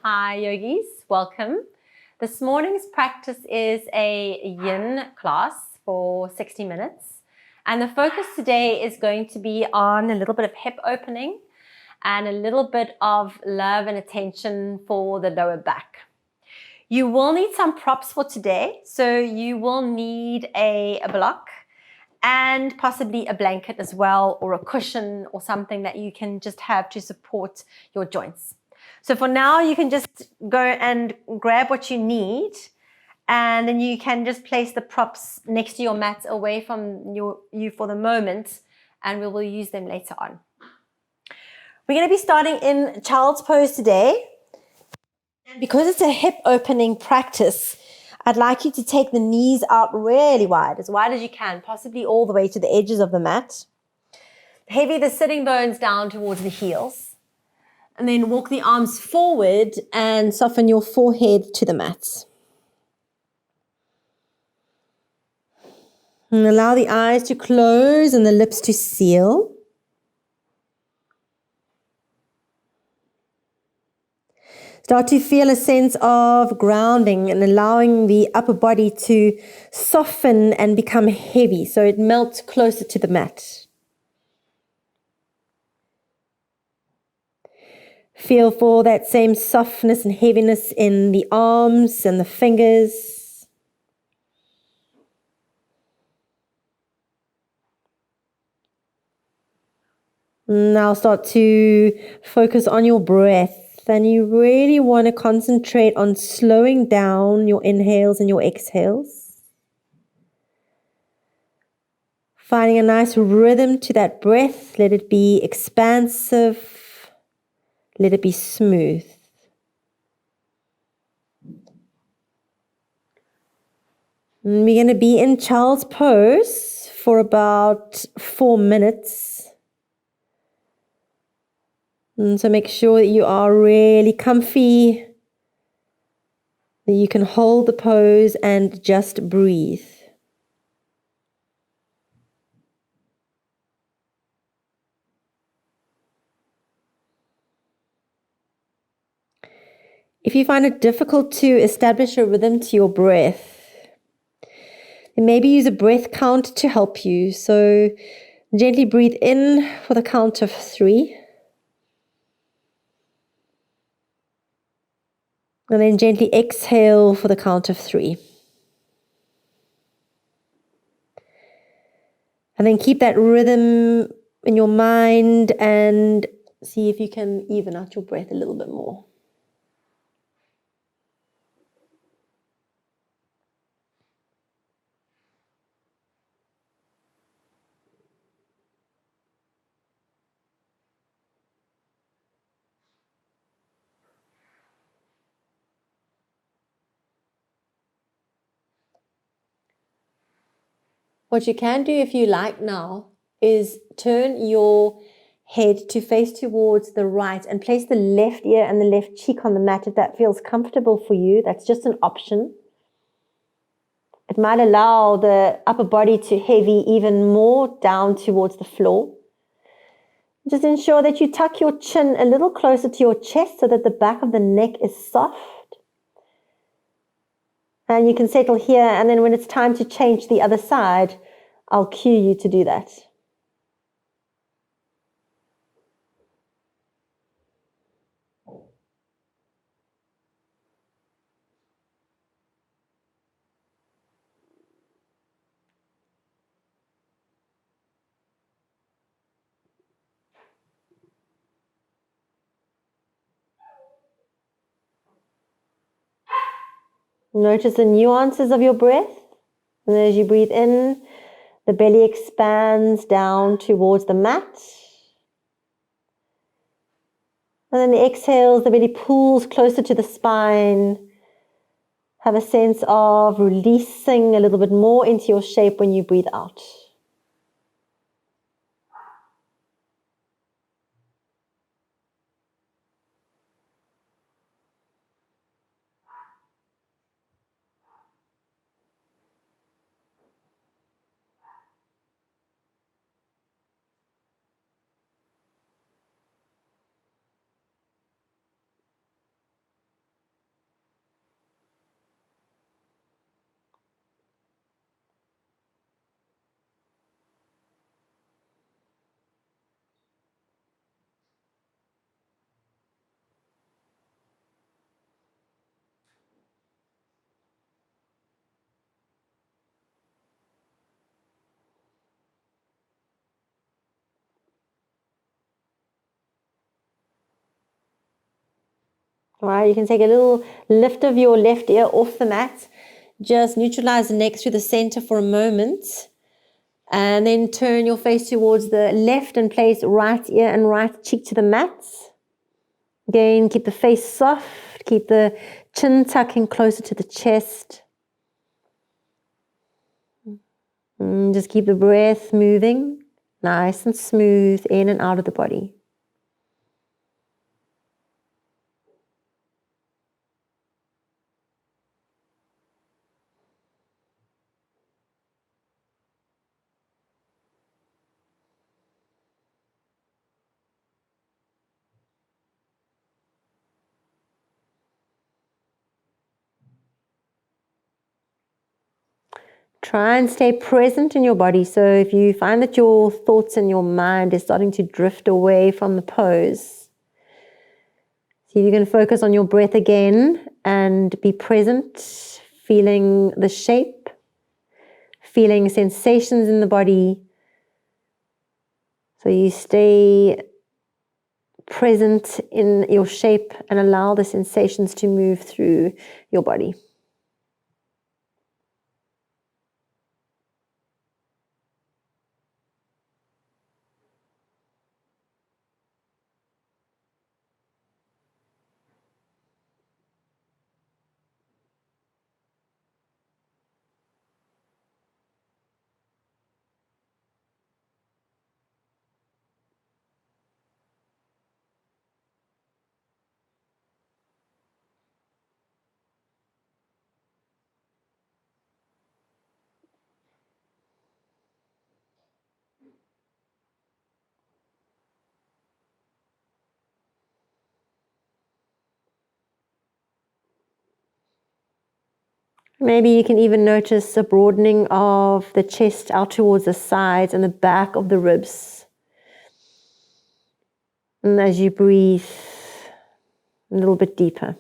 Hi yogis, welcome. This morning's practice is a yin class for 60 minutes. And the focus today is going to be on a little bit of hip opening and a little bit of love and attention for the lower back. You will need some props for today. So you will need a block and possibly a blanket as well, or a cushion or something that you can just have to support your joints. So for now, you can just go and grab what you need, and then you can just place the props next to your mats away from you for the moment, and we will use them later on. We're going to be starting in child's pose today. And because it's a hip opening practice, I'd like you to take the knees out really wide as you can, possibly all the way to the edges of the mat. Heavy the sitting bones down towards the heels. And then walk the arms forward and soften your forehead to the mat. And allow the eyes to close and the lips to seal. Start to feel a sense of grounding and allowing the upper body to soften and become heavy so it melts closer to the mat. Feel for that same softness and heaviness in the arms and the fingers. Now start to focus on your breath, and you really want to concentrate on slowing down your inhales and your exhales. Finding a nice rhythm to that breath. Let it be expansive. Let it be smooth. And we're going to be in child's pose for about 4 minutes. And so make sure that you are really comfy, that you can hold the pose and just breathe. If you find it difficult to establish a rhythm to your breath, then maybe use a breath count to help you. So gently breathe in for the count of 3. And then gently exhale for the count of 3. And then keep that rhythm in your mind and see if you can even out your breath a little bit more. What you can do if you like now is turn your head to face towards the right and place the left ear and the left cheek on the mat if that feels comfortable for you. That's just an option. It might allow the upper body to heavy even more down towards the floor. Just ensure that you tuck your chin a little closer to your chest so that the back of the neck is soft. And you can settle here, and then when it's time to change the other side, I'll cue you to do that. Notice the nuances of your breath. And as you breathe in, the belly expands down towards the mat. And then the exhales, the belly pulls closer to the spine. Have a sense of releasing a little bit more into your shape when you breathe out. All right, you can take a little lift of your left ear off the mat. Just neutralize the neck through the center for a moment. And then turn your face towards the left and place right ear and right cheek to the mat. Again, keep the face soft. Keep the chin tucking closer to the chest. Just keep the breath moving, nice and smooth, in and out of the body. Try and stay present in your body. So if you find that your thoughts and your mind is starting to drift away from the pose, see if you can focus on your breath again and be present, feeling the shape, feeling sensations in the body. So you stay present in your shape and allow the sensations to move through your body. Maybe you can even notice a broadening of the chest out towards the sides and the back of the ribs. And as you breathe a little bit deeper.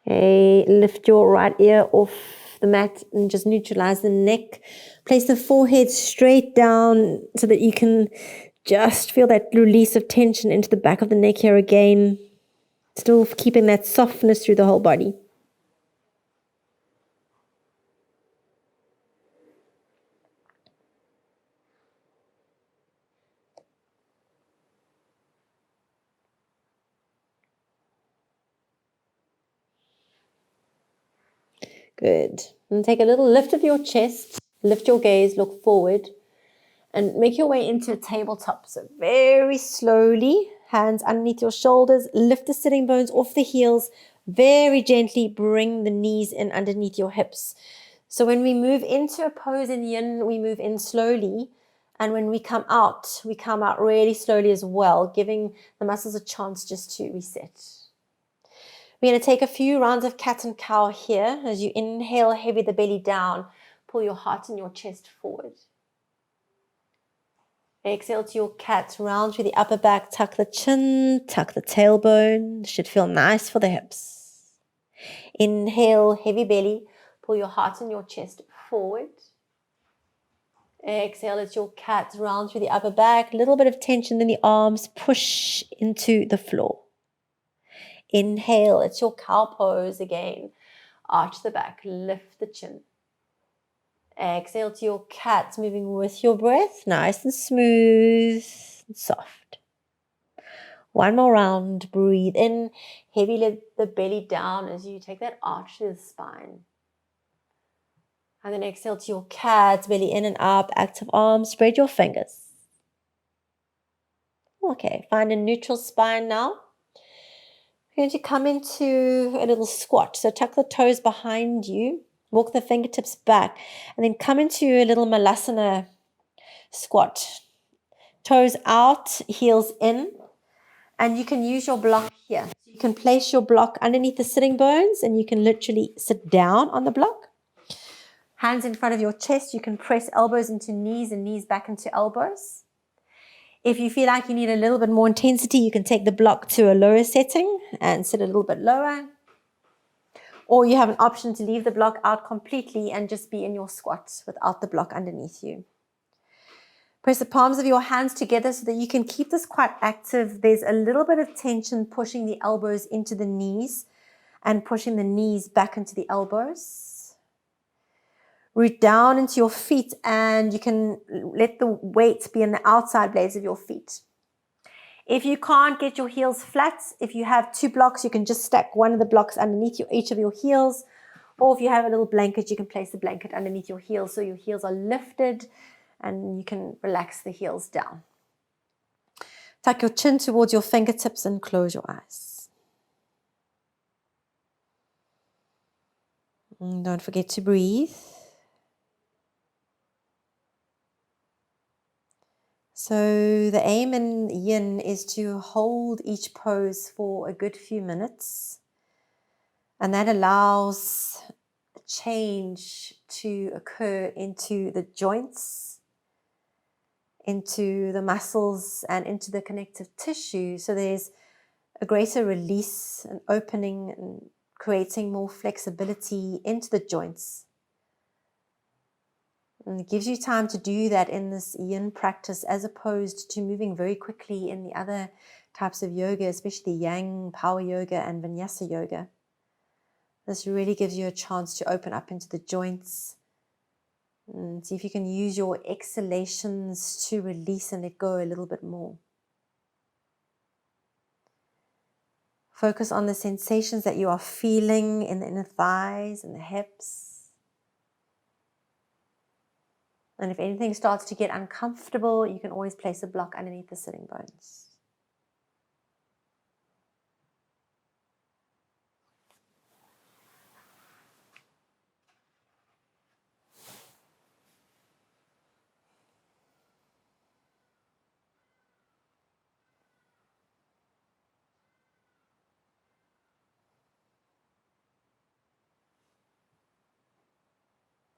Okay, lift your right ear off the mat and just neutralize the neck. Place the forehead straight down so that you can just feel that release of tension into the back of the neck here again. Still keeping that softness through the whole body. Good. And take a little lift of your chest. Lift your gaze, look forward. And make your way into a tabletop. So very slowly, hands underneath your shoulders. Lift the sitting bones off the heels. Very gently bring the knees in underneath your hips. So when we move into a pose in yin, we move in slowly. And when we come out really slowly as well, giving the muscles a chance just to reset. We're going to take a few rounds of cat and cow here. As you inhale, heavy the belly down. Pull your heart and your chest forward. Exhale to your cat, round through the upper back, tuck the chin, tuck the tailbone. Should feel nice for the hips. Inhale, heavy belly, pull your heart and your chest forward. Exhale, it's your cat, round through the upper back, little bit of tension in the arms, push into the floor. Inhale, it's your cow pose again. Arch the back, lift the chin. Exhale to your cat, moving with your breath, nice and smooth and soft. One more round, breathe in, heavy let the belly down as you take that arch to the spine. And then exhale to your cat, belly in and up, active arms, spread your fingers. Okay, find a neutral spine now. We're going to come into a little squat. So tuck the toes behind you. Walk the fingertips back and then come into a little malasana squat. Toes out, heels in, and you can use your block here. So you can place your block underneath the sitting bones and you can literally sit down on the block. Hands in front of your chest. You can press elbows into knees and knees back into elbows. If you feel like you need a little bit more intensity, you can take the block to a lower setting and sit a little bit lower. Or you have an option to leave the block out completely and just be in your squat without the block underneath you. Press the palms of your hands together so that you can keep this quite active. There's a little bit of tension pushing the elbows into the knees and pushing the knees back into the elbows. Root down into your feet and you can let the weight be in the outside blades of your feet. If you can't get your heels flat, if you have two blocks, you can just stack one of the blocks underneath each of your heels. Or if you have a little blanket, you can place the blanket underneath your heels so your heels are lifted and you can relax the heels down. Tuck your chin towards your fingertips and close your eyes. And don't forget to breathe. So the aim in yin is to hold each pose for a good few minutes. And that allows change to occur into the joints, into the muscles, and into the connective tissue. So there's a greater release and opening and creating more flexibility into the joints. And it gives you time to do that in this yin practice as opposed to moving very quickly in the other types of yoga, especially yang, power yoga, and vinyasa yoga. This really gives you a chance to open up into the joints and see if you can use your exhalations to release and let go a little bit more. Focus on the sensations that you are feeling in the inner thighs and the hips. And if anything starts to get uncomfortable, you can always place a block underneath the sitting bones.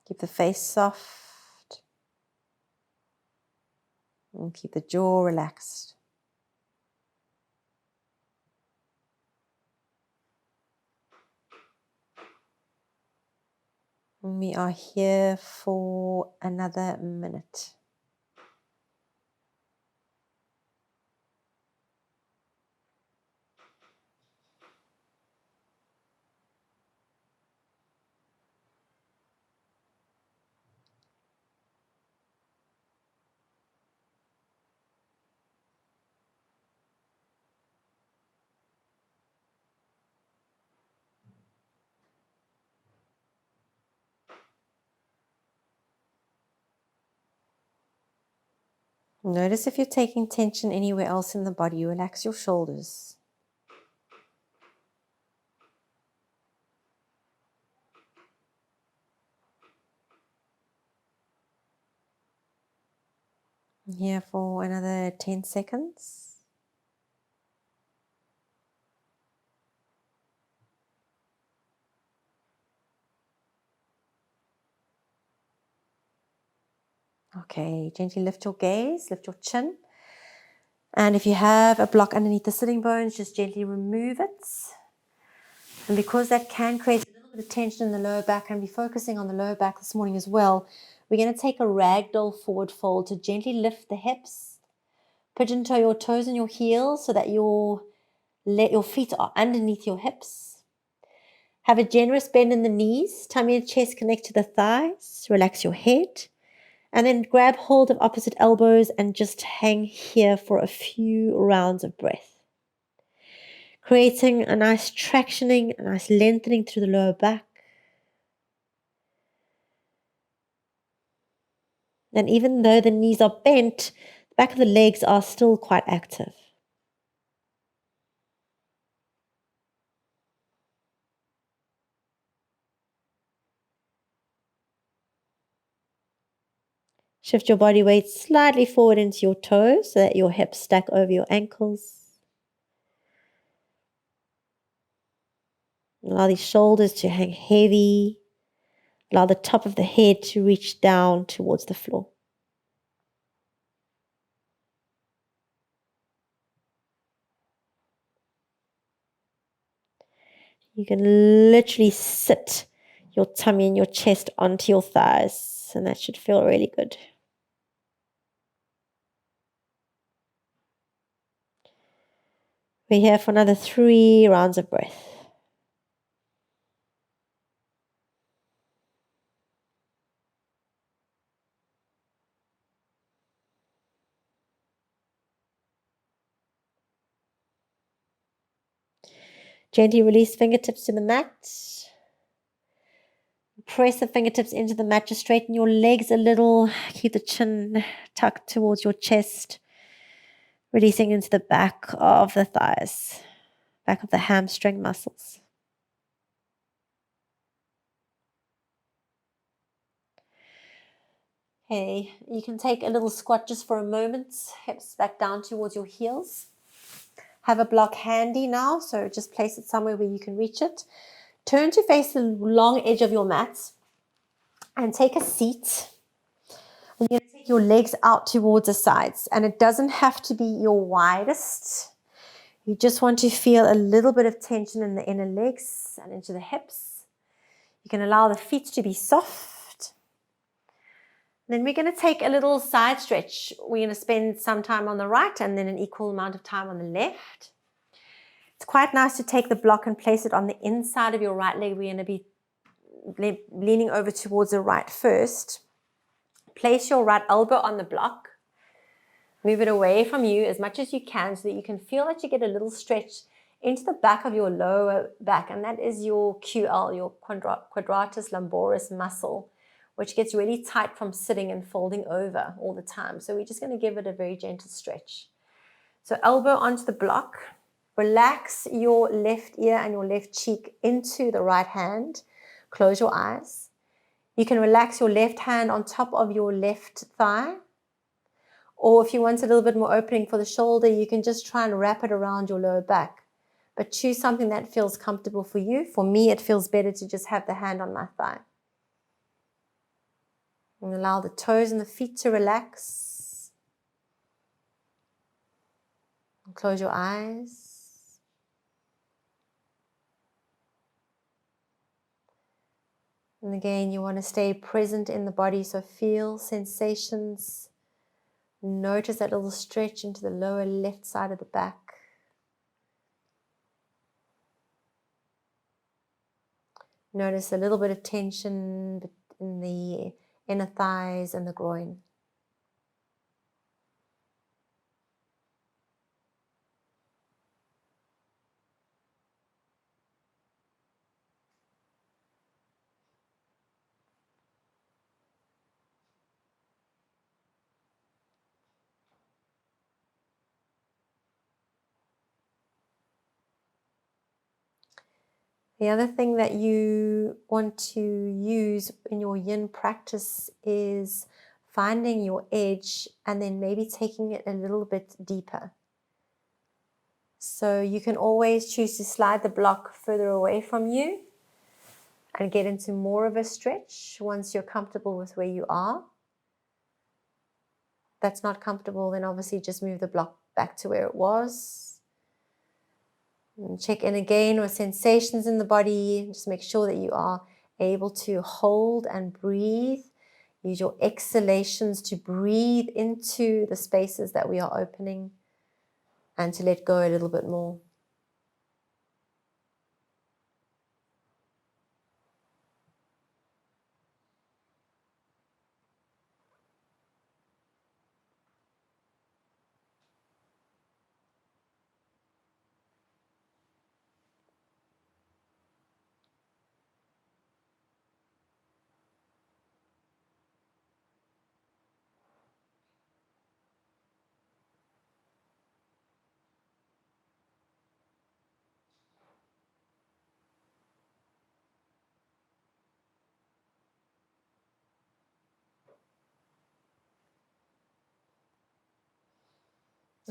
Keep the face soft and keep the jaw relaxed. And we are here for another minute. Notice if you're taking tension anywhere else in the body. Relax your shoulders. Here for another 10 seconds. Okay, gently lift your gaze, lift your chin. And if you have a block underneath the sitting bones, just gently remove it. And because that can create a little bit of tension in the lower back, and we're focusing on the lower back this morning as well, we're going to take a ragdoll forward fold to gently lift the hips. Pigeon toe your toes and your heels so that your feet are underneath your hips. Have a generous bend in the knees. Tummy and chest connect to the thighs. Relax your head. And then grab hold of opposite elbows and just hang here for a few rounds of breath. Creating a nice tractioning, a nice lengthening through the lower back. And even though the knees are bent, the back of the legs are still quite active. Shift your body weight slightly forward into your toes so that your hips stack over your ankles. Allow these shoulders to hang heavy. Allow the top of the head to reach down towards the floor. You can literally sit your tummy and your chest onto your thighs, and that should feel really good. We're here for another 3 rounds of breath. Gently release fingertips to the mat. Press the fingertips into the mat. Just straighten your legs a little. Keep the chin tucked towards your chest. Releasing into the back of the thighs, back of the hamstring muscles. Okay, you can take a little squat just for a moment. Hips back down towards your heels. Have a block handy now, so just place it somewhere where you can reach it. Turn to face the long edge of your mat and take a seat. And you're going to take your legs out towards the sides, and it doesn't have to be your widest. You just want to feel a little bit of tension in the inner legs and into the hips. You can allow the feet to be soft. Then we're going to take a little side stretch. We're going to spend some time on the right and then an equal amount of time on the left. It's quite nice to take the block and place it on the inside of your right leg. We're going to be leaning over towards the right first. Place your right elbow on the block. Move it away from you as much as you can so that you can feel that you get a little stretch into the back of your lower back, and that is your QL, your quadratus lumboris muscle, which gets really tight from sitting and folding over all the time. So we're just going to give it a very gentle stretch. So elbow onto the block. Relax your left ear and your left cheek into the right hand. Close your eyes. You can relax your left hand on top of your left thigh. Or if you want a little bit more opening for the shoulder, you can just try and wrap it around your lower back. But choose something that feels comfortable for you. For me, it feels better to just have the hand on my thigh. And allow the toes and the feet to relax. And close your eyes. And again, you want to stay present in the body, so feel sensations. Notice that little stretch into the lower left side of the back. Notice a little bit of tension in the inner thighs and the groin. The other thing that you want to use in your yin practice is finding your edge and then maybe taking it a little bit deeper. So you can always choose to slide the block further away from you and get into more of a stretch once you're comfortable with where you are. If that's not comfortable, then obviously just move the block back to where it was. And check in again with sensations in the body. Just make sure that you are able to hold and breathe. Use your exhalations to breathe into the spaces that we are opening and to let go a little bit more.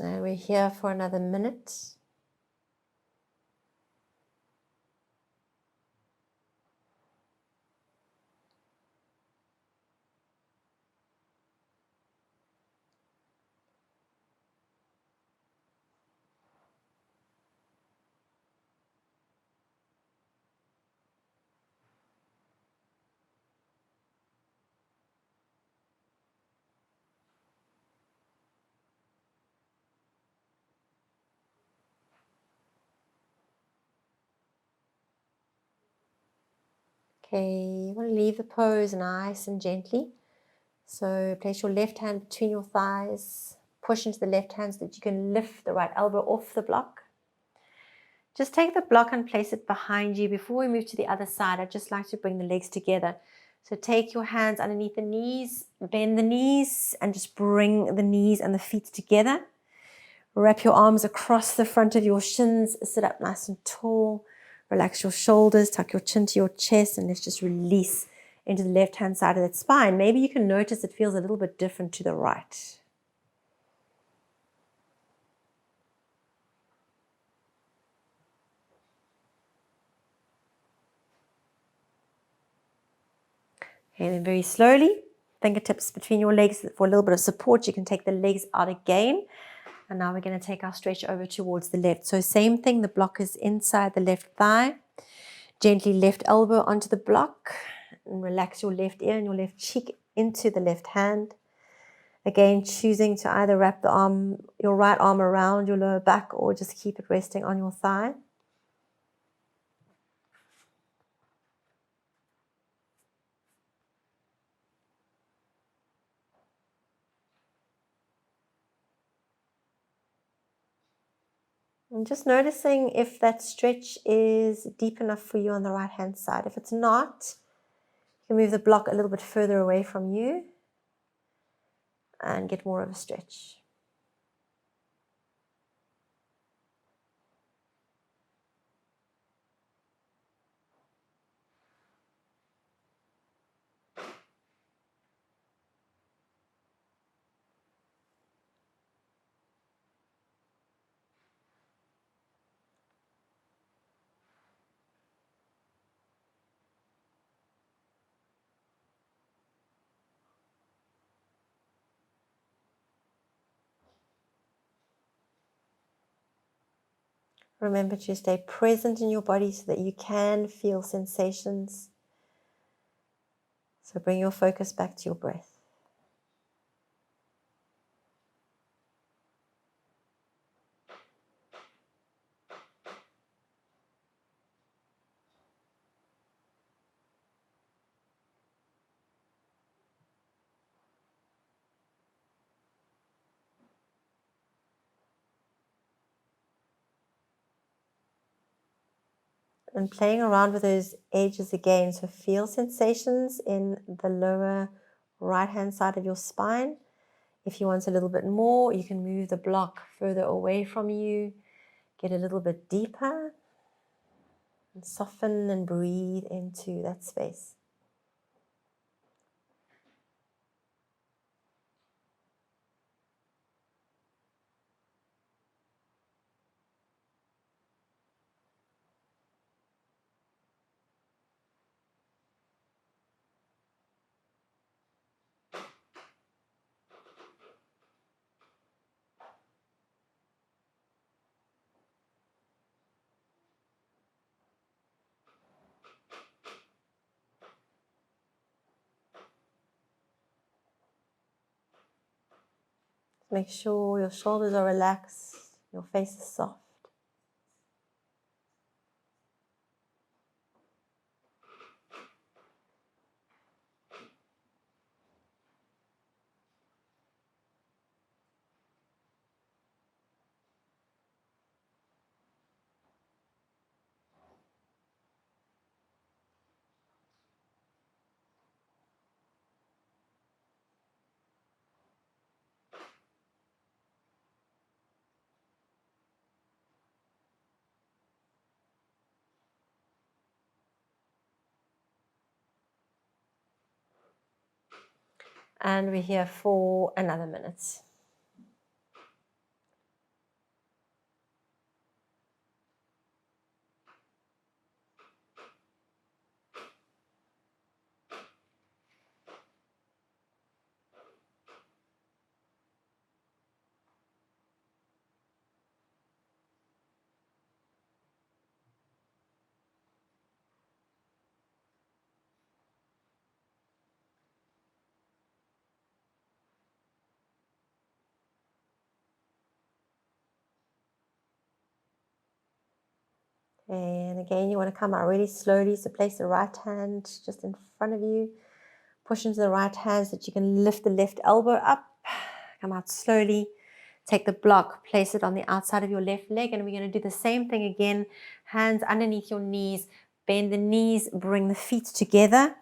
And we're here for another minute. Okay, you want to leave the pose nice and gently. So place your left hand between your thighs, push into the left hand so that you can lift the right elbow off the block. Just take the block and place it behind you. Before we move to the other side, I'd just like to bring the legs together. So take your hands underneath the knees, bend the knees, and just bring the knees and the feet together. Wrap your arms across the front of your shins, sit up nice and tall. Relax your shoulders, tuck your chin to your chest, and let's just release into the left-hand side of that spine. Maybe you can notice it feels a little bit different to the right. And then very slowly, fingertips between your legs for a little bit of support. You can take the legs out again. And now we're going to take our stretch over towards the left. So same thing, the block is inside the left thigh. Gently left elbow onto the block. And relax your left ear and your left cheek into the left hand. Again, choosing to either wrap the arm, your right arm around your lower back or just keep it resting on your thigh. And just noticing if that stretch is deep enough for you on the right hand side. If it's not, you can move the block a little bit further away from you and get more of a stretch. Remember to stay present in your body so that you can feel sensations. So bring your focus back to your breath. And playing around with those edges again. So feel sensations in the lower right hand side of your spine. If you want a little bit more, you can move the block further away from you. Get a little bit deeper. And soften and breathe into that space. Make sure your shoulders are relaxed, your face is soft. And we're here for another minute. And again, you want to come out really slowly. So place the right hand just in front of you. Push into the right hand so that you can lift the left elbow up. Come out slowly. Take the block, place it on the outside of your left leg, and we're going to do the same thing again. Hands underneath your knees. Bend the knees, bring the feet together.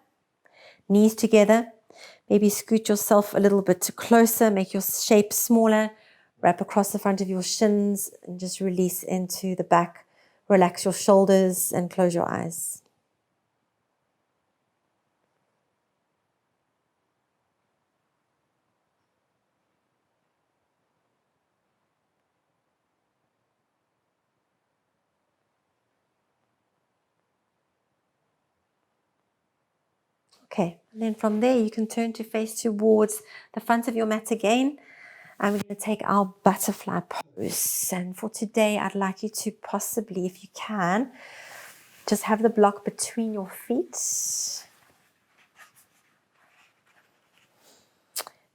Knees together. Maybe scoot yourself a little bit closer, make your shape smaller. Wrap across the front of your shins and just release into the back. Relax your shoulders and close your eyes. Okay, and then from there you can turn to face towards the front of your mat again. And we're going to take our butterfly pose. And for today, I'd like you to possibly, if you can, just have the block between your feet.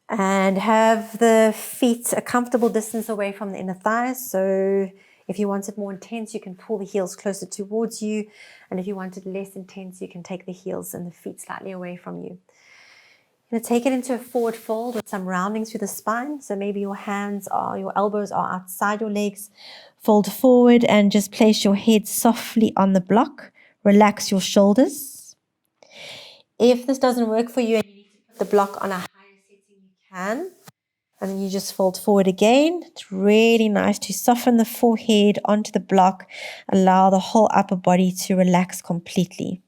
And have the feet a comfortable distance away from the inner thighs. So if you want it more intense, you can pull the heels closer towards you. And if you want it less intense, you can take the heels and the feet slightly away from you. You're going to take it into a forward fold with some rounding through the spine. So maybe your elbows are outside your legs. Fold forward and just place your head softly on the block. Relax your shoulders. If this doesn't work for you and you need to put the block on a higher setting, you can. And then you just fold forward again. It's really nice to soften the forehead onto the block. Allow the whole upper body to relax completely.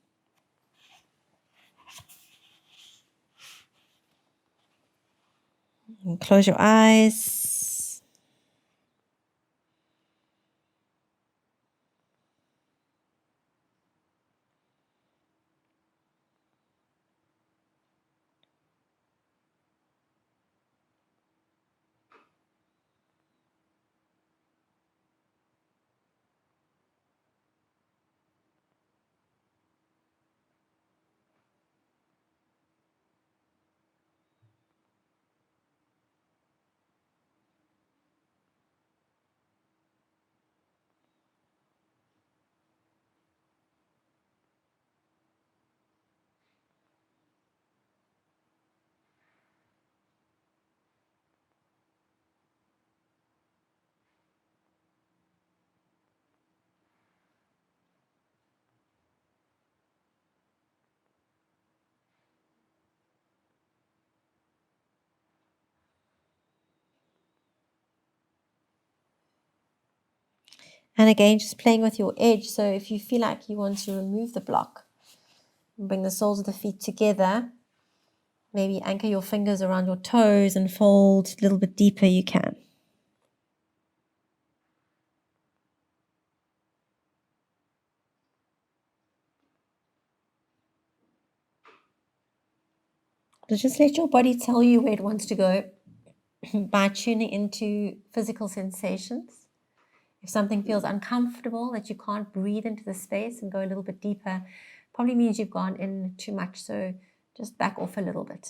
And close your eyes. And again, just playing with your edge. So if you feel like you want to remove the block, bring the soles of the feet together. Maybe anchor your fingers around your toes and fold a little bit deeper you can. So just let your body tell you where it wants to go by tuning into physical sensations. If something feels uncomfortable, that you can't breathe into the space and go a little bit deeper, probably means you've gone in too much. So just back off a little bit.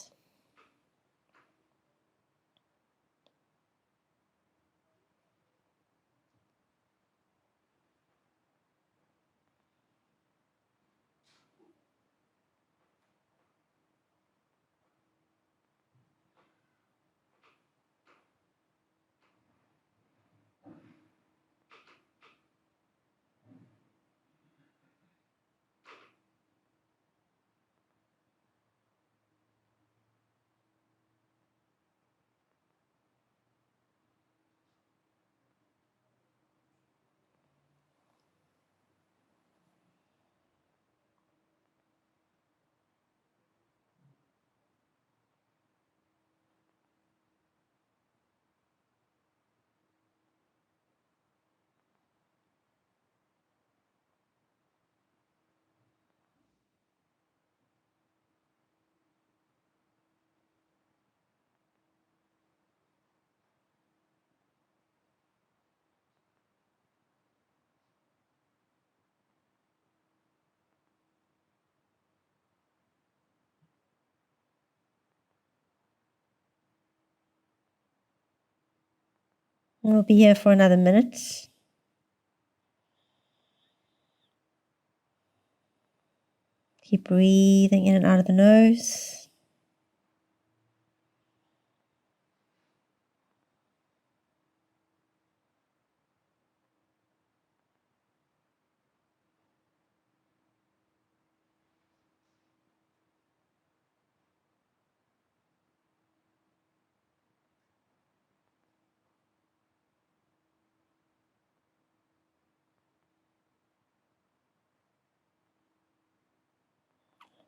We'll be here for another minute. Keep breathing in and out of the nose.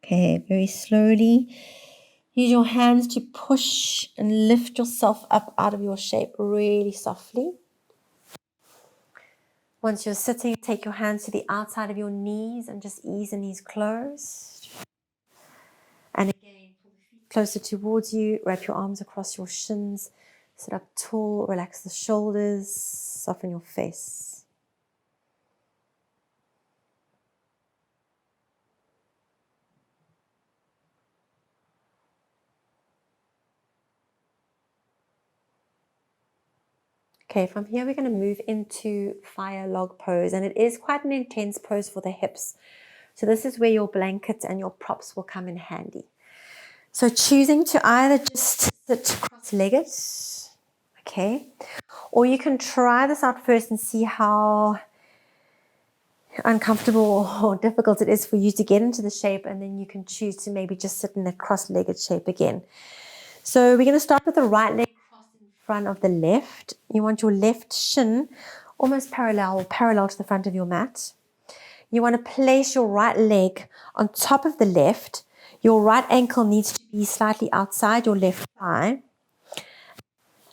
Okay, very slowly. Use your hands to push and lift yourself up out of your shape really softly. Once you're sitting, take your hands to the outside of your knees and just ease the knees closed. And again, pull the feet closer towards you. Wrap your arms across your shins. Sit up tall. Relax the shoulders. Soften your face. Okay, from here we're going to move into fire log pose, and it is quite an intense pose for the hips. So this is where your blanket and your props will come in handy. So choosing to either just sit cross-legged, okay, or you can try this out first and see how uncomfortable or difficult it is for you to get into the shape, and then you can choose to maybe just sit in that cross-legged shape again. So we're going to start with the right leg crossed in front of the left. You want your left shin almost parallel to the front of your mat. You want to place your right leg on top of the left. Your right ankle needs to be slightly outside your left thigh.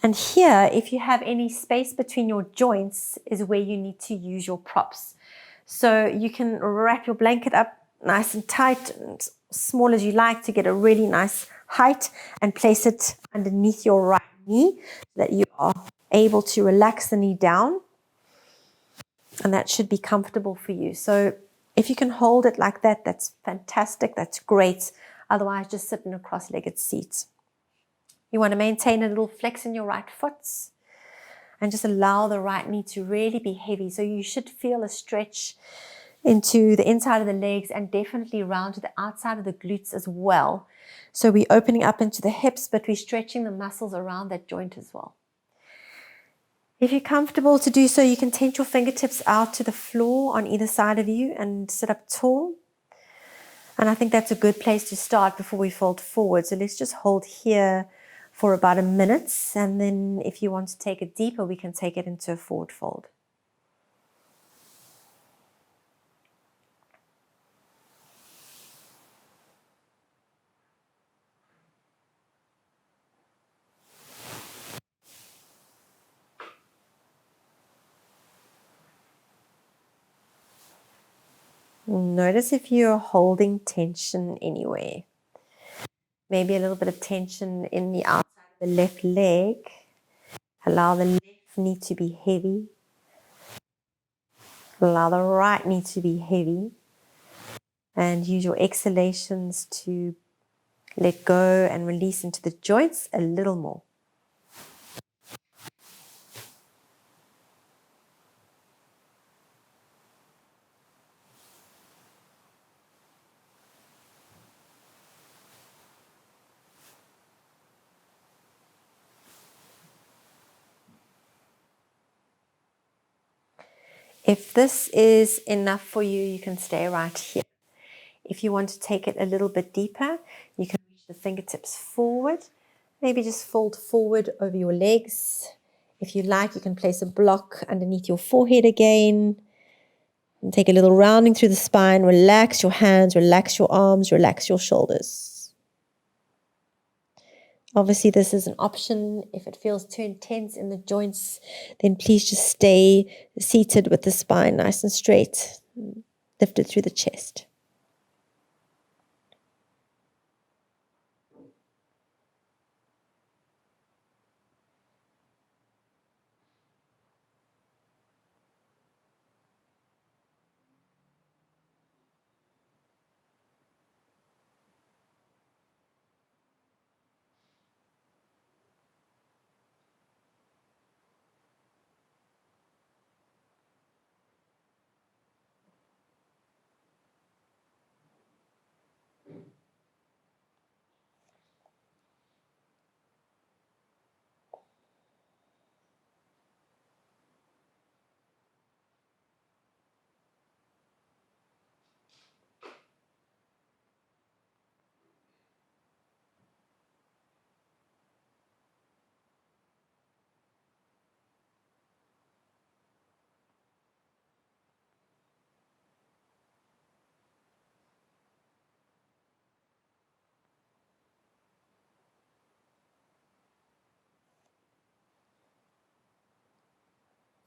And here, if you have any space between your joints, is where you need to use your props. So you can wrap your blanket up nice and tight and small as you like to get a really nice height, and place it underneath your right knee so that you are able to relax the knee down. And that should be comfortable for you. So if you can hold it like that, that's fantastic. That's great. Otherwise, just sit in a cross-legged seat. You want to maintain a little flex in your right foot and just allow the right knee to really be heavy. So you should feel a stretch into the inside of the legs and definitely round to the outside of the glutes as well. So we're opening up into the hips, but we're stretching the muscles around that joint as well. If you're comfortable to do so, you can tent your fingertips out to the floor on either side of you and sit up tall. And I think that's a good place to start before we fold forward. So let's just hold here for about a minute. And then if you want to take it deeper, we can take it into a forward fold. Notice if you're holding tension anywhere. Maybe a little bit of tension in the outside of the left leg. Allow the left knee to be heavy. Allow the right knee to be heavy. And use your exhalations to let go and release into the joints a little more. If this is enough for you, you can stay right here. If you want to take it a little bit deeper, you can reach the fingertips forward. Maybe just fold forward over your legs. If you like, you can place a block underneath your forehead again. And take a little rounding through the spine. Relax your hands, relax your arms, relax your shoulders. Obviously, this is an option. If it feels too intense in the joints, then please just stay seated with the spine nice and straight, lifted through the chest.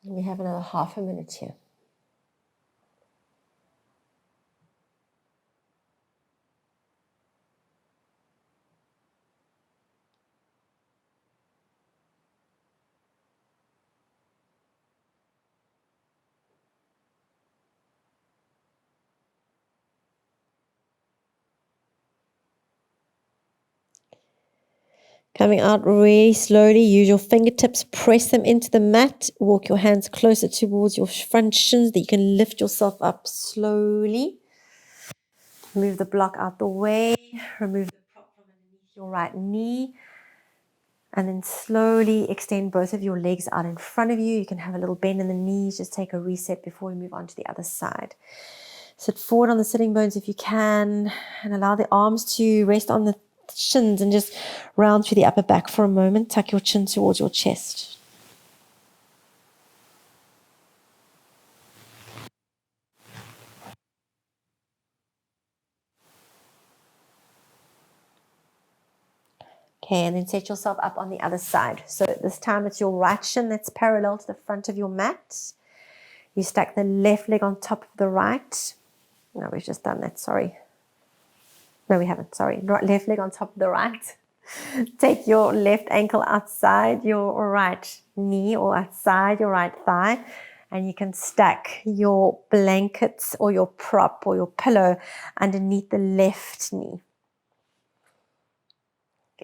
We have another half a minute here. Coming out really slowly, use your fingertips, press them into the mat, walk your hands closer towards your front shins that you can lift yourself up slowly. Move the block out the way, remove the prop from underneath your right knee, and then slowly extend both of your legs out in front of you. You can have a little bend in the knees, just take a reset before we move on to the other side. Sit forward on the sitting bones if you can, and allow the arms to rest on the shins and just round through the upper back for a moment. Tuck your chin towards your chest. Okay, and then set yourself up on the other side. So this time it's your right shin that's parallel to the front of your mat. You stack the left leg on top of the right. No, we've just done that, sorry. No, we haven't, sorry. Left leg on top of the right. Take your left ankle outside your right knee or outside your right thigh, and you can stack your blankets or your prop or your pillow underneath the left knee.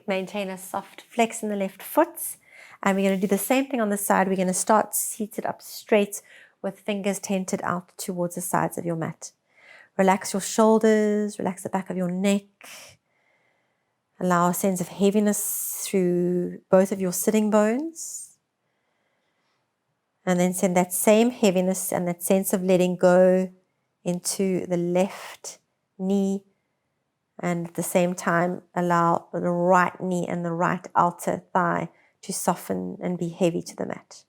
Maintain a soft flex in the left foot, and we're going to do the same thing on the side. We're going to start seated up straight with fingers tented out towards the sides of your mat. Relax your shoulders, relax the back of your neck. Allow a sense of heaviness through both of your sitting bones. And then send that same heaviness and that sense of letting go into the left knee. And at the same time, allow the right knee and the right outer thigh to soften and be heavy to the mat.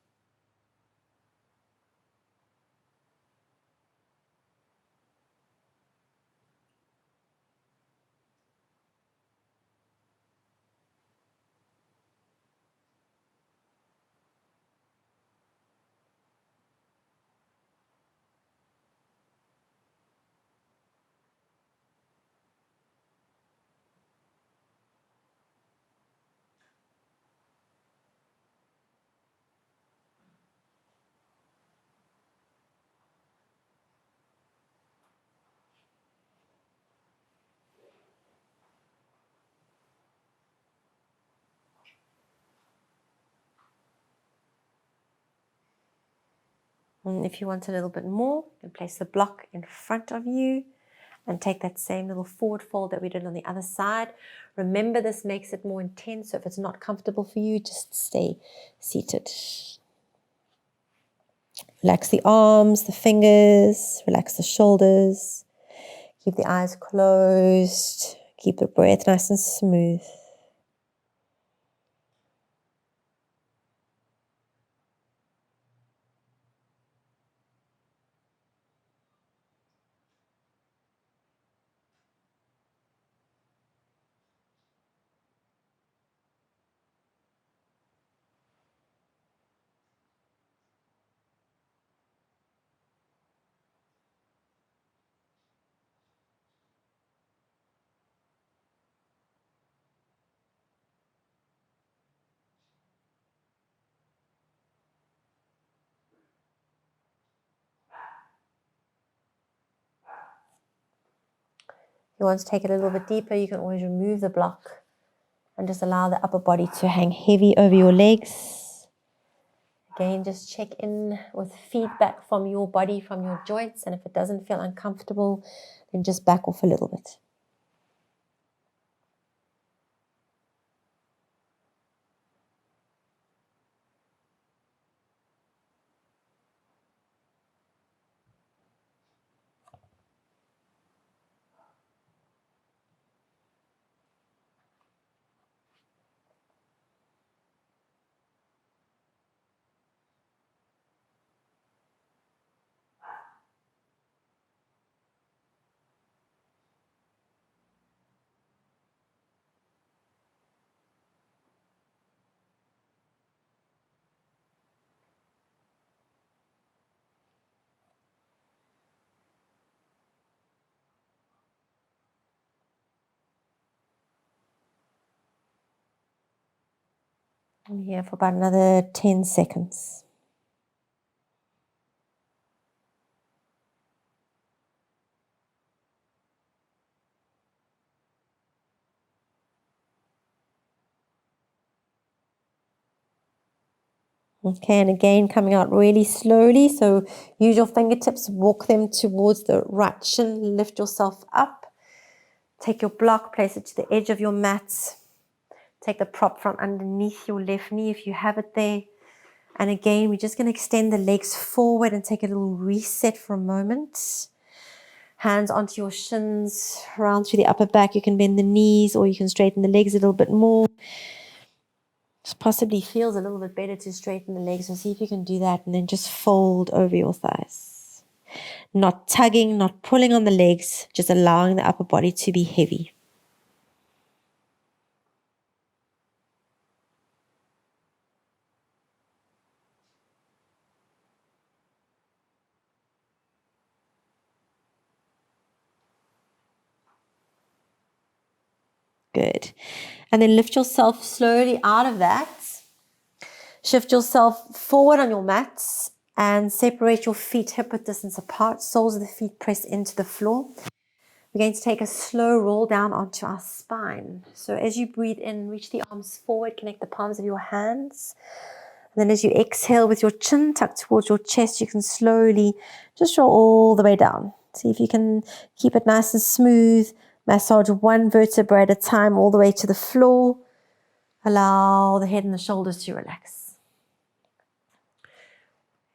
And if you want a little bit more, you can place the block in front of you and take that same little forward fold that we did on the other side. Remember, this makes it more intense, so if it's not comfortable for you, just stay seated. Relax the arms, the fingers, relax the shoulders. Keep the eyes closed. Keep the breath nice and smooth. If you want to take it a little bit deeper, you can always remove the block and just allow the upper body to hang heavy over your legs. Again, just check in with feedback from your body, from your joints, and if it doesn't feel uncomfortable, then just back off a little bit. I'm here for about another 10 seconds. Okay, and again, coming out really slowly. So use your fingertips, walk them towards the right shin, lift yourself up. Take your block, place it to the edge of your mat. Take the prop from underneath your left knee if you have it there. And again, we're just going to extend the legs forward and take a little reset for a moment. Hands onto your shins, round through the upper back. You can bend the knees or you can straighten the legs a little bit more. Just possibly feels a little bit better to straighten the legs. So see if you can do that and then just fold over your thighs. Not tugging, not pulling on the legs, just allowing the upper body to be heavy. Good. And then lift yourself slowly out of that. Shift yourself forward on your mats and separate your feet hip-width distance apart. Soles of the feet press into the floor. We're going to take a slow roll down onto our spine. So as you breathe in, reach the arms forward, connect the palms of your hands. And then as you exhale with your chin tucked towards your chest, you can slowly just roll all the way down. See if you can keep it nice and smooth. Massage one vertebra at a time all the way to the floor. Allow the head and the shoulders to relax.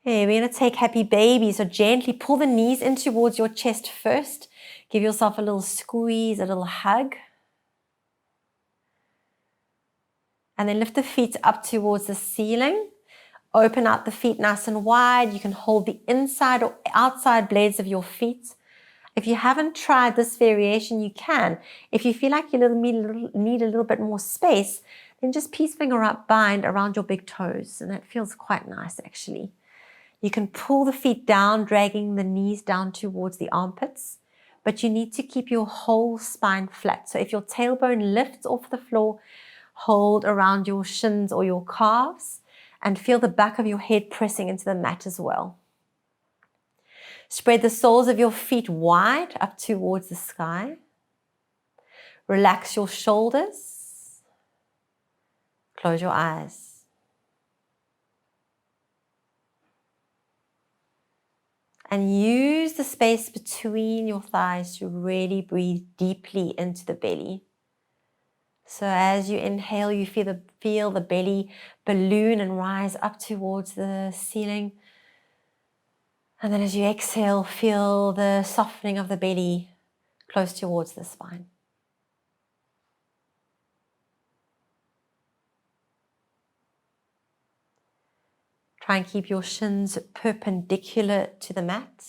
Okay, we're going to take happy baby. So gently pull the knees in towards your chest first. Give yourself a little squeeze, a little hug. And then lift the feet up towards the ceiling. Open out the feet nice and wide. You can hold the inside or outside blades of your feet. If you haven't tried this variation, you can. If you feel like you need a little bit more space, then just peace finger up, bind around your big toes. And that feels quite nice, actually. You can pull the feet down, dragging the knees down towards the armpits, but you need to keep your whole spine flat. So if your tailbone lifts off the floor, hold around your shins or your calves and feel the back of your head pressing into the mat as well. Spread the soles of your feet wide up towards the sky. Relax your shoulders. Close your eyes. And use the space between your thighs to really breathe deeply into the belly. So as you inhale, you feel the belly balloon and rise up towards the ceiling. And then as you exhale, feel the softening of the belly close towards the spine. Try and keep your shins perpendicular to the mat.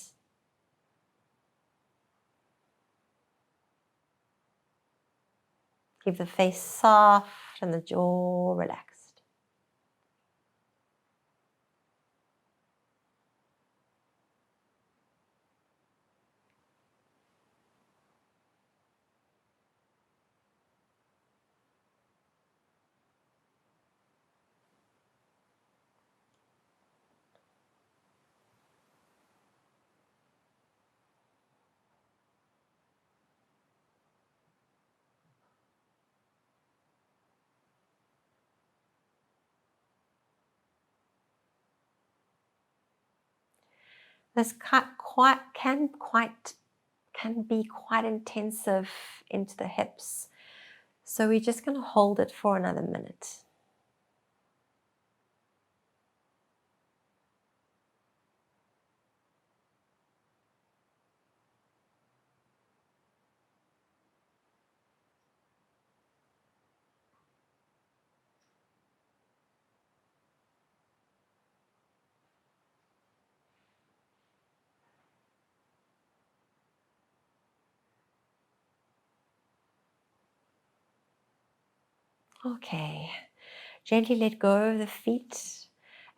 Keep the face soft and the jaw relaxed. This can be quite intensive into the hips. So we're just going to hold it for another minute. Okay, gently let go of the feet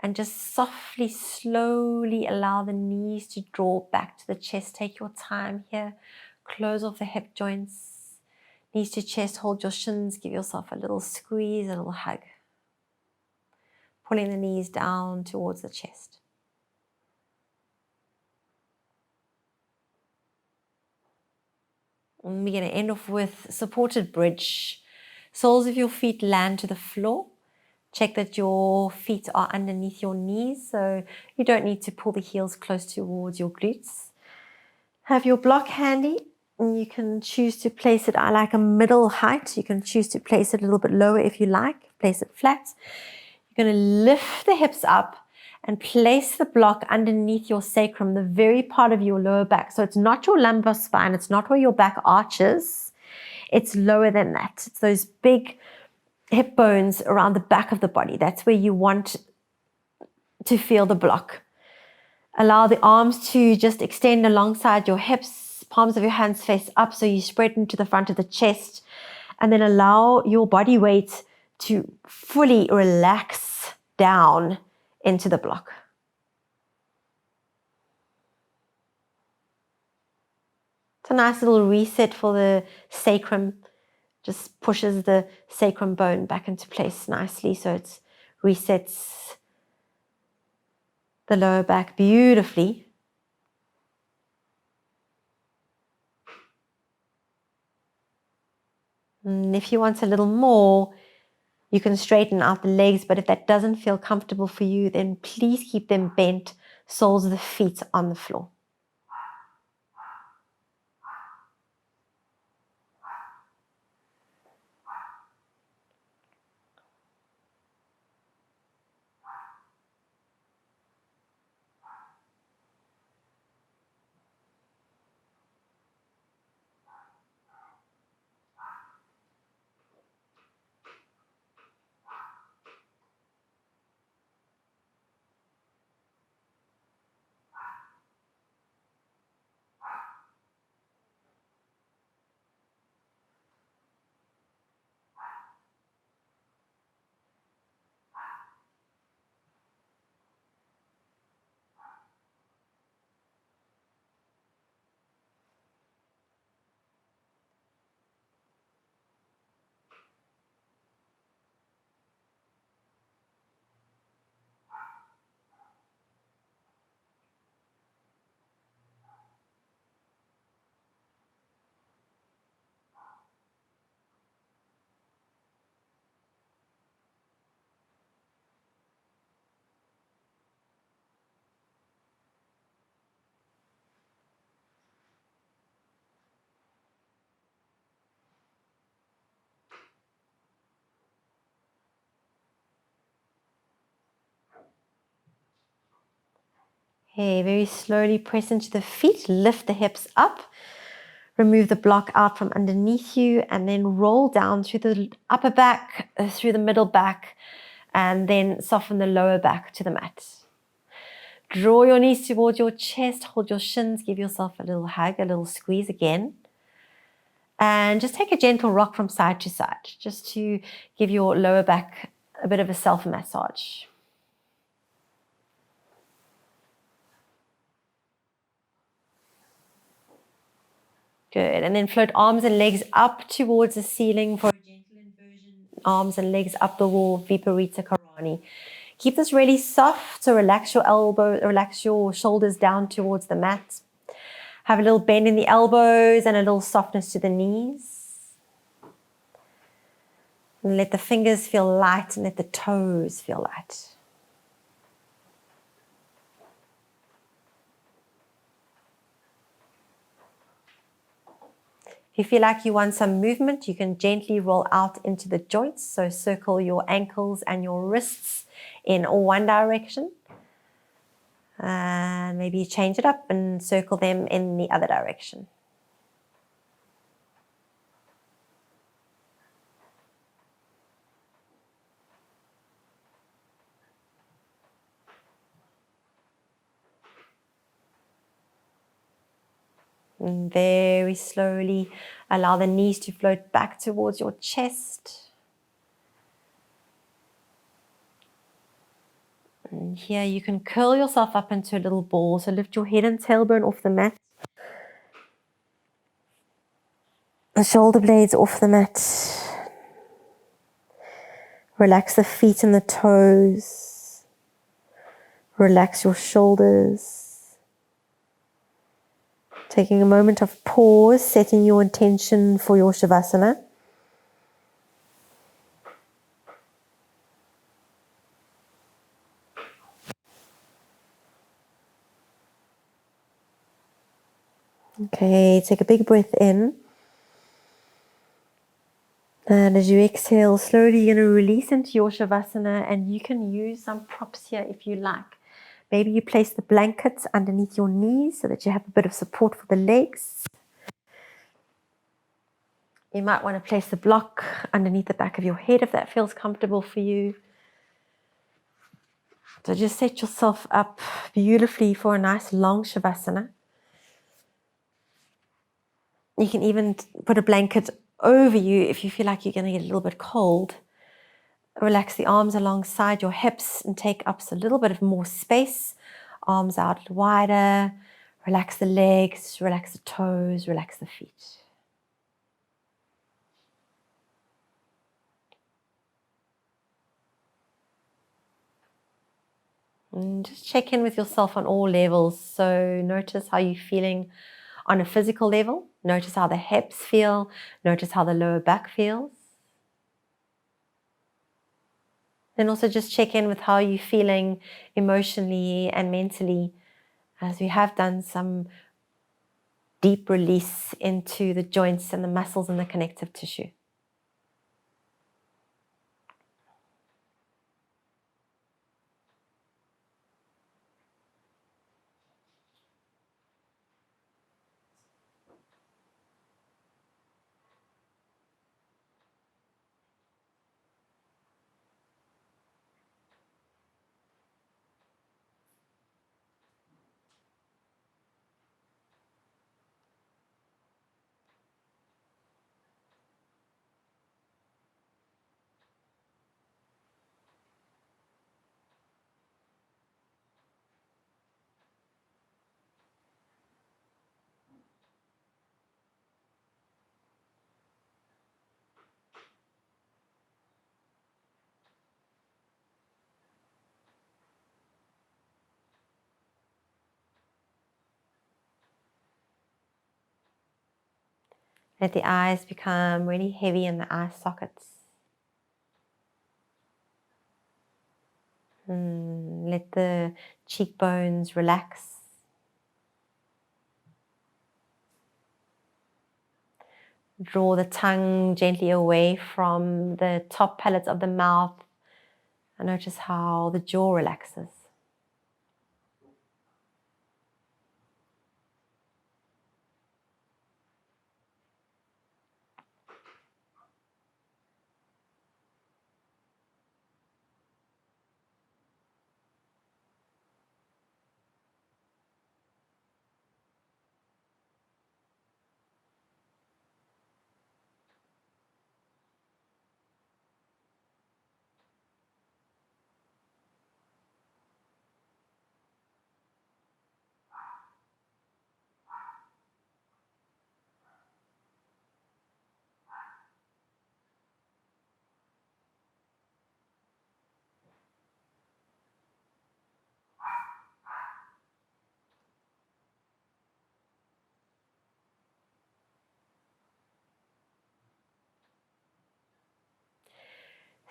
and just softly, slowly allow the knees to draw back to the chest. Take your time here. Close off the hip joints. Knees to chest, hold your shins, give yourself a little squeeze, a little hug. pulling the knees down towards the chest. And we're going to end off with supported bridge. Soles of your feet land to the floor. Check that your feet are underneath your knees, so you don't need to pull the heels close towards your glutes. Have your block handy, and you can choose to place it at like a middle height. You can choose to place it a little bit lower if you like. Place it flat. You're going to lift the hips up and place the block underneath your sacrum, the very part of your lower back. So it's not your lumbar spine. It's not where your back arches. It's lower than that. It's those big hip bones around the back of the body. That's where you want to feel the block. Allow the arms to just extend alongside your hips, palms of your hands face up so you spread into the front of the chest, and then allow your body weight to fully relax down into the block. It's a nice little reset for the sacrum. Just pushes the sacrum bone back into place nicely, so it resets the lower back beautifully. And if you want a little more, you can straighten out the legs, but if that doesn't feel comfortable for you, then please keep them bent, soles of the feet on the floor. Okay, very slowly press into the feet, lift the hips up, remove the block out from underneath you, and then roll down through the upper back, through the middle back, and then soften the lower back to the mat. Draw your knees towards your chest, hold your shins, give yourself a little hug, a little squeeze again. And just take a gentle rock from side to side, just to give your lower back a bit of a self-massage. Good. And then float arms and legs up towards the ceiling for a gentle inversion. Arms and legs up the wall, Viparita Karani. Keep this really soft, so relax your elbow, relax your shoulders down towards the mat. Have a little bend in the elbows and a little softness to the knees. And let the fingers feel light and let the toes feel light. If you feel like you want some movement, you can gently roll out into the joints. So circle your ankles and your wrists in one direction. And maybe change it up and circle them in the other direction. And very slowly allow the knees to float back towards your chest. And here you can curl yourself up into a little ball. So lift your head and tailbone off the mat. The shoulder blades off the mat. Relax the feet and the toes. Relax your shoulders. Taking a moment of pause, setting your intention for your Shavasana. Okay, take a big breath in. And as you exhale, slowly you're going to release into your Shavasana, and you can use some props here if you like. Maybe you place the blankets underneath your knees so that you have a bit of support for the legs. You might want to place the block underneath the back of your head if that feels comfortable for you. So just set yourself up beautifully for a nice long Shavasana. You can even put a blanket over you if you feel like you're going to get a little bit cold. Relax the arms alongside your hips and take up a little bit of more space. Arms out wider. Relax the legs, relax the toes, relax the feet. And just check in with yourself on all levels. So notice how you're feeling on a physical level. Notice how the hips feel. Notice how the lower back feels. Then also just check in with how you're feeling emotionally and mentally, as we have done some deep release into the joints and the muscles and the connective tissue. Let the eyes become really heavy in the eye sockets. Let the cheekbones relax. Draw the tongue gently away from the top palates of the mouth, and notice how the jaw relaxes.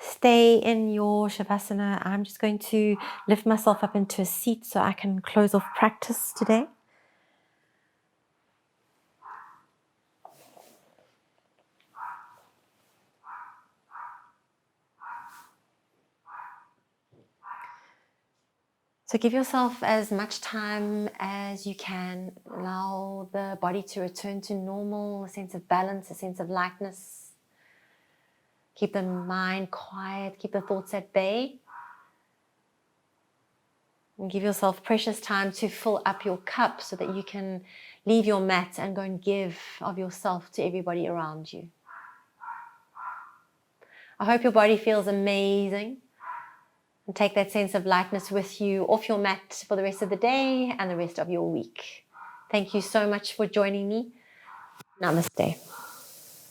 Stay in your Shavasana. I'm just going to lift myself up into a seat so I can close off practice today. So give yourself as much time as you can. Allow the body to return to normal, a sense of balance, a sense of lightness. Keep the mind quiet, keep the thoughts at bay. And give yourself precious time to fill up your cup so that you can leave your mat and go and give of yourself to everybody around you. I hope your body feels amazing. And take that sense of lightness with you off your mat for the rest of the day and the rest of your week. Thank you so much for joining me. Namaste.